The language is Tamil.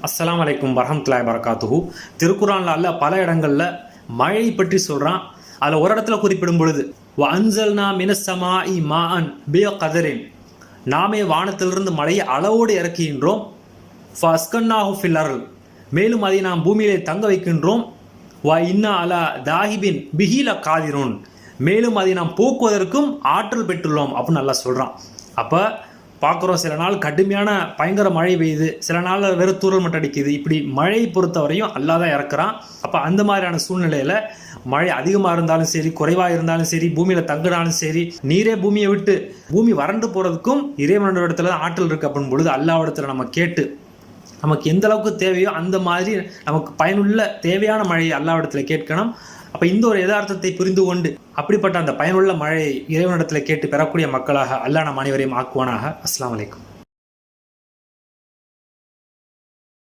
அஸ்ஸலாமு அலைக்கும் வரஹ்மத்துல்லாஹி வபரகாத்துஹு. திருக்குர்ஆன்ல அல்லாஹ் பல இடங்கள்ல மழை பற்றி சொல்றான். அதில் ஒரு இடத்துல குறிப்பிடும் பொழுது வ அன்சல்னா மினஸ் ஸமாஇ மாஅன் பிகதரின், நாமே வானத்திலிருந்து மழையை அளவோடு இறக்குகின்றோம். ஃபஸ்கன்னாஹு ஃபில் அர்ல், மேலும் அதை நாம் பூமியிலே தங்க வைக்கின்றோம். வ இன்னா அலா தாஹிபின் பிஹில காதிரூன், மேலும் அதை நாம் போக்குவதற்கும் ஆற்றல் பெற்றுள்ளோம் அப்படின்னு நல்லா சொல்கிறான். அப்போ பார்க்குறோம், சில நாள் கடுமையான பயங்கர மழை பெய்யுது, சில நாள் வெறும் தூரல் மட்டும் அடிக்குது. இப்படி மழையை பொறுத்தவரையும் அல்லாஹ் தான் இறக்குறான். அப்போ அந்த மாதிரியான சூழ்நிலையில் மழை அதிகமாக இருந்தாலும் சரி, குறைவாக இருந்தாலும் சரி, பூமியில் தங்கினாலும் சரி, நீரே பூமியை விட்டு பூமி வறண்டு போகிறதுக்கும் இறைவனோட இடத்துல தான் ஆற்றல் இருக்குது அப்படின்னு பொழுது அல்லாஹ் இடத்துல நம்ம கேட்டு நமக்கு எந்த அளவுக்கு தேவையோ அந்த மாதிரி நமக்கு பயனுள்ள தேவையான மழையை அல்லாஹ் இடத்துல கேட்கணும். அப்போ இந்த ஒரு யதார்த்தத்தை புரிந்து கொண்டு அப்படிப்பட்ட அந்த பயனுள்ள மழையை இறைவனிடத்தில் கேட்டு பெறக்கூடிய மக்களாக அல்லாஹ் நம் அனைவரையும் ஆக்குவானாக. அஸ்ஸலாமு அலைக்கும்.